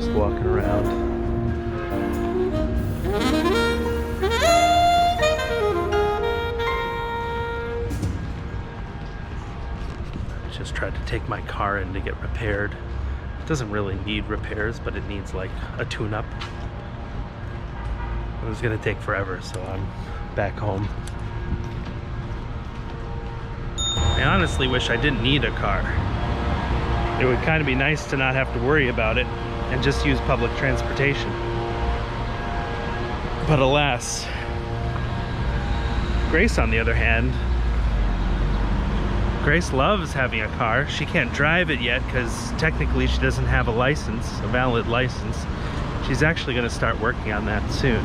just walking around. Just tried to take my car in to get repaired. It doesn't really need repairs, but it needs like a tune-up. It was gonna take forever, so I'm back home. I honestly wish I didn't need a car. It would kind of be nice to not have to worry about it and just use public transportation. But alas, Grace, on the other hand, Grace loves having a car. She can't drive it yet because technically she doesn't have a license, a valid license. She's actually going to start working on that soon.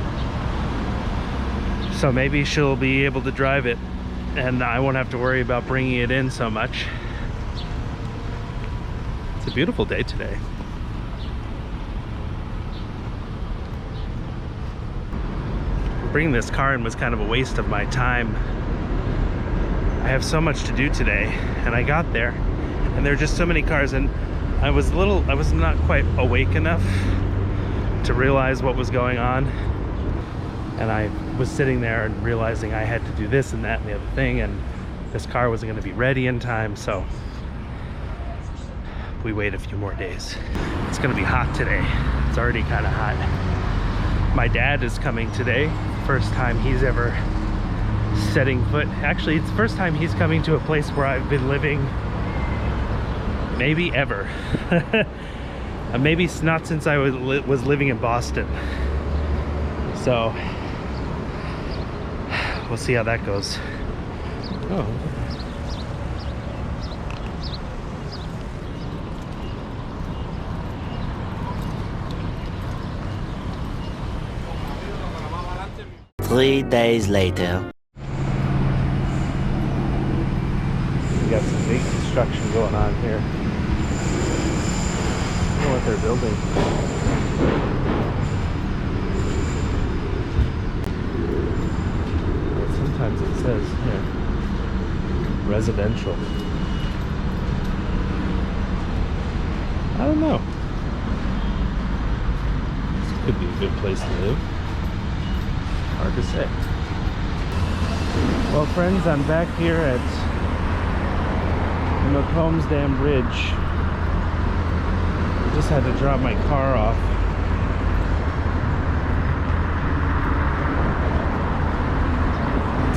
So maybe she'll be able to drive it and I won't have to worry about bringing it in so much. It's a beautiful day today. Bringing this car in was kind of a waste of my time. I have so much to do today, and I got there and there are just so many cars, and I was not quite awake enough to realize what was going on, and I was sitting there and realizing I had to do this and that and the other thing, and this car wasn't going to be ready in time, so we wait a few more days. It's going to be hot today. It's already kind of hot. My dad is coming today. First time he's ever setting foot. Actually, it's the first time he's coming to a place where I've been living maybe ever. Maybe not since I was living in Boston. So we'll see how that goes. Oh. Three days later. We got some big construction going on here. I don't know what they're building. Well, sometimes it says here, residential. I don't know. This could be a good place to live. Hard to say. Well, friends, I'm back here at the McCombs Dam Bridge. I just had to drop my car off.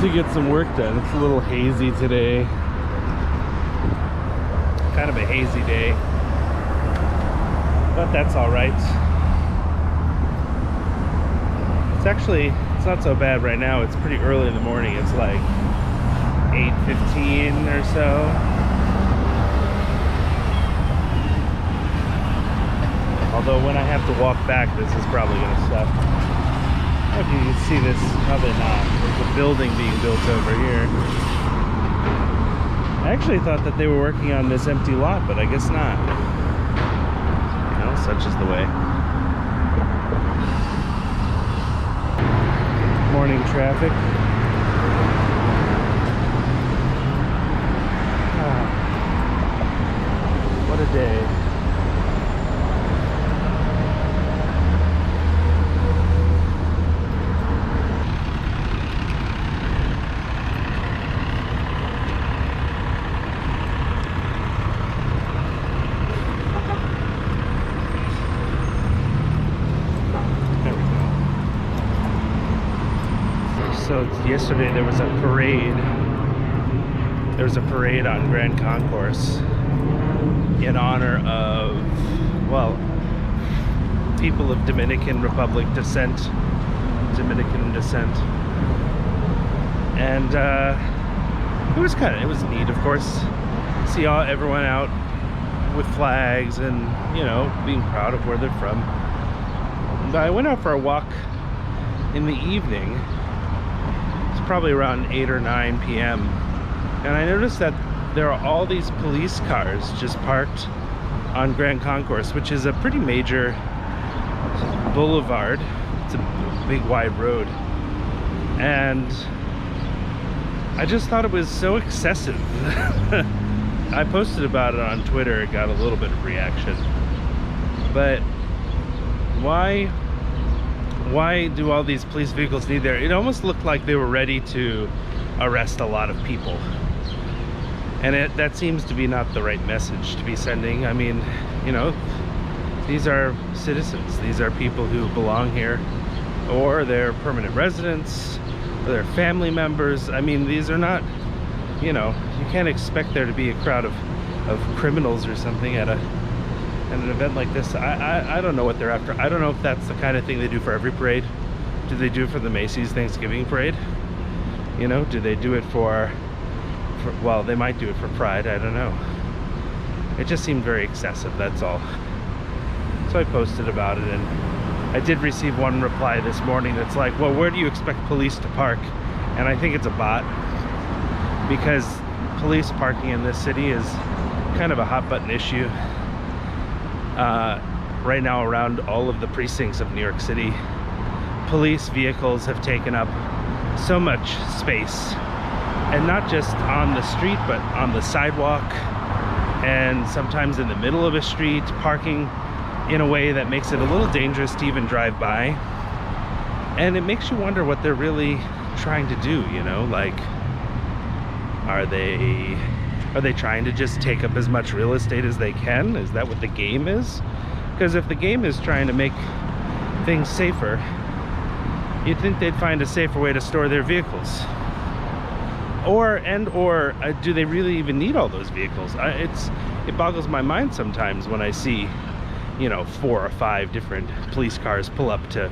To get some work done. It's a little hazy today. Kind of a hazy day. But that's alright. It's not so bad right now. It's pretty early in the morning. It's like 8:15 or so. Although when I have to walk back, this is probably going to suck. I don't know if you can see this, probably not. There's a building being built over here. I actually thought that they were working on this empty lot, but I guess not. You know, such is the way. Morning traffic. What a day. So yesterday there was a parade. There was a parade on Grand Concourse in honor of, well, people of Dominican descent. And it was neat, of course. See everyone out with flags and, you know, being proud of where they're from. But I went out for a walk in the evening. Probably around 8 or 9 p.m. and I noticed that there are all these police cars just parked on Grand Concourse, which is a pretty major boulevard. It's a big wide road, and I just thought it was so excessive. I posted about it on Twitter. It got a little bit of reaction, but why do all these police vehicles need there? It almost looked like they were ready to arrest a lot of people. And that seems to be not the right message to be sending. I mean, you know, these are citizens. These are people who belong here, or they're permanent residents, or they're family members. I mean, these are not, you know, you can't expect there to be a crowd of criminals or something at an event like this. I don't know what they're after. I don't know if that's the kind of thing they do for every parade. Do they do it for the Macy's Thanksgiving parade? You know, do they do it for well, they might do it for Pride, I don't know. It just seemed very excessive, that's all. So I posted about it, and I did receive one reply this morning that's like, well, where do you expect police to park? And I think it's a bot, because police parking in this city is kind of a hot button issue right now around all of the precincts of New York City. Police vehicles have taken up so much space, and not just on the street, but on the sidewalk, and sometimes in the middle of a street, parking in a way that makes it a little dangerous to even drive by. And it makes you wonder what they're really trying to do, you know, like, are they trying to just take up as much real estate as they can? Is that what the game is? Because if the game is trying to make things safer, you'd think they'd find a safer way to store their vehicles. Or do they really even need all those vehicles? It boggles my mind sometimes when I see, you know, 4 or 5 different police cars pull up to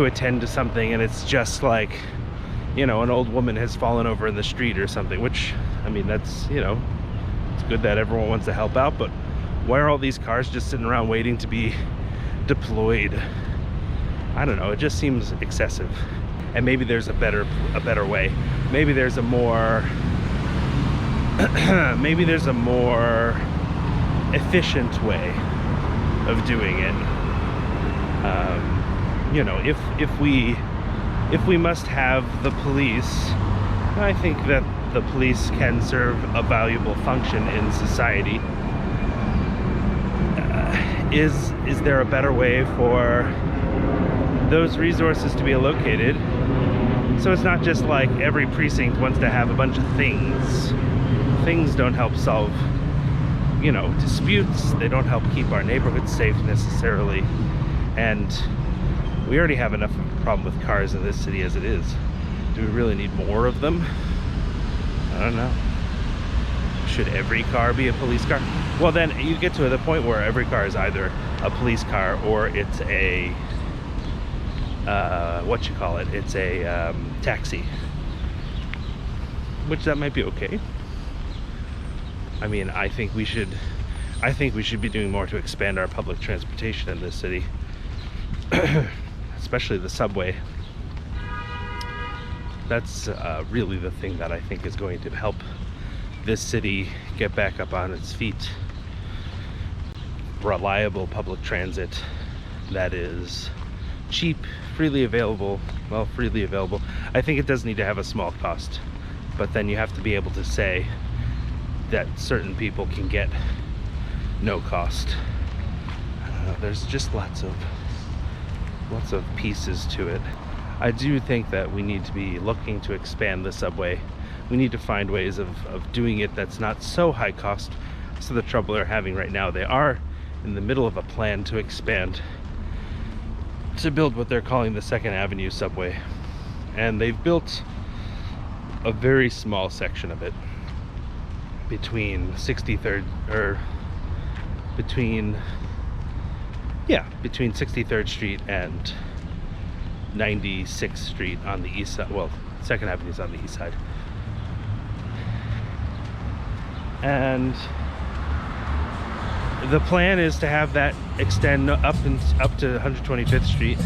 attend to something, and it's just like, you know, an old woman has fallen over in the street or something, which, I mean, that's, you know, it's good that everyone wants to help out, but why are all these cars just sitting around waiting to be deployed? I don't know, it just seems excessive. And maybe there's a better way. Maybe there's a more efficient way of doing it. You know, if we must have the police, I think that the police can serve a valuable function in society. Is there a better way for those resources to be allocated, so it's not just like every precinct wants to have a bunch of things? Things don't help solve, you know, disputes. They don't help keep our neighborhoods safe necessarily, and we already have enough of a problem with cars in this city as it is. Do we really need more of them? I don't know. Should every car be a police car? Well, then you get to the point where every car is either a police car or it's a it's a taxi, which that might be okay. I mean, I think we should be doing more to expand our public transportation in this city, especially the subway. That's really the thing that I think is going to help this city get back up on its feet. Reliable public transit that is cheap, freely available. Well, freely available. I think it does need to have a small cost, but then you have to be able to say that certain people can get no cost. I don't know, there's just lots of pieces to it. I do think that we need to be looking to expand the subway. We need to find ways of doing it that's not so high cost. So the trouble they're having right now, they are in the middle of a plan to expand, to build what they're calling the 2nd Avenue subway. And they've built a very small section of it between 63rd Street and 96th Street on the east side. Well, 2nd Avenue is on the east side. And the plan is to have that extend up to 125th Street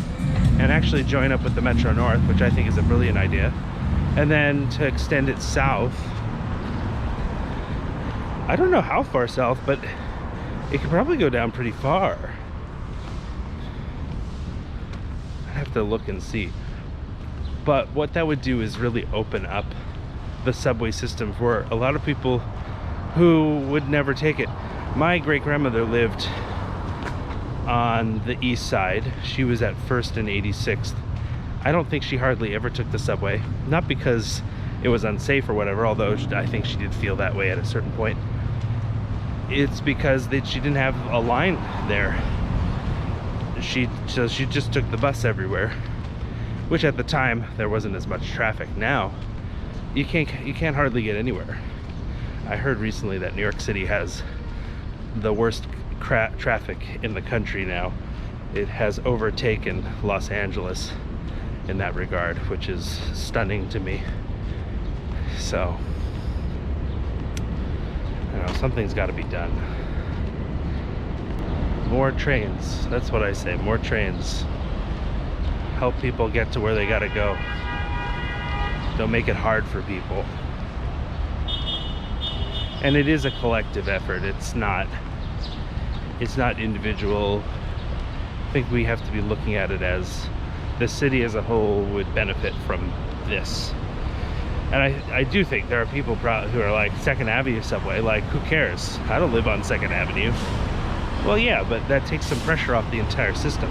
and actually join up with the Metro North, which I think is a brilliant idea. And then to extend it south. I don't know how far south, but it could probably go down pretty far. I'd have to look and see. But what that would do is really open up the subway system for a lot of people who would never take it. My great-grandmother lived on the east side. She was at First and 86th. I don't think she hardly ever took the subway, not because it was unsafe or whatever, although I think she did feel that way at a certain point. It's because she didn't have a line there. So she just took the bus everywhere, which at the time there wasn't as much traffic. Now you can't hardly get anywhere. I heard recently that New York City has the worst traffic in the country now. It has overtaken Los Angeles in that regard, which is stunning to me. So, you know, something's got to be done. More trains, that's what I say, more trains. Help people get to where they gotta go. Don't make it hard for people. And it is a collective effort, it's not individual. I think we have to be looking at it as the city as a whole would benefit from this. And I do think there are people who are like, 2nd Avenue subway, like, who cares? I don't live on 2nd Avenue. Well, yeah, but that takes some pressure off the entire system.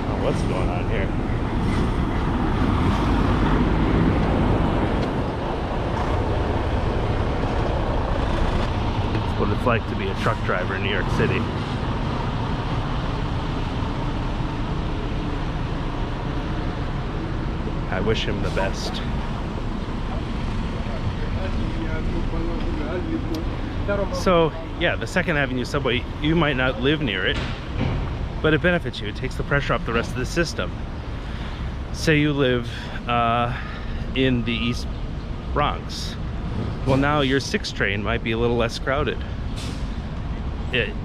Oh, what's going on here? It's what it's like to be a truck driver in New York City. I wish him the best. So yeah, the 2nd Avenue subway, you might not live near it, but it benefits you. It takes the pressure off the rest of the system. Say you live in the East Bronx. Well, now your 6 train might be a little less crowded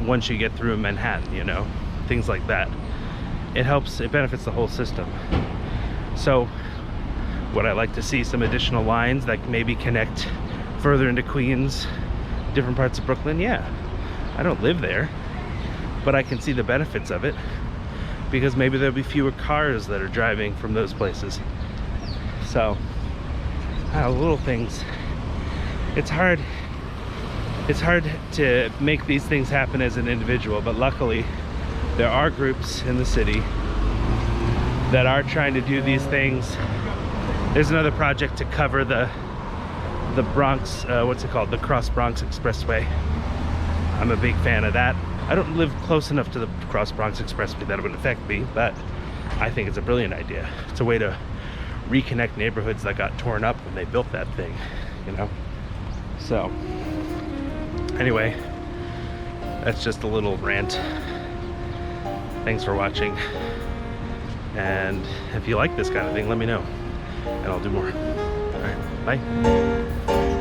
once you get through Manhattan, you know, things like that. It helps, it benefits the whole system. So would I like to see some additional lines that maybe connect further into Queens, different parts of Brooklyn? Yeah, I don't live there, but I can see the benefits of it, because maybe there'll be fewer cars that are driving from those places. So little things. It's hard to make these things happen as an individual, but luckily there are groups in the city that are trying to do these things. There's another project to cover the Bronx, what's it called? The Cross Bronx Expressway. I'm a big fan of that. I don't live close enough to the Cross Bronx Expressway that it would affect me, but I think it's a brilliant idea. It's a way to reconnect neighborhoods that got torn up when they built that thing, you know? So, anyway, that's just a little rant. Thanks for watching. And if you like this kind of thing, let me know, and I'll do more. All right, bye.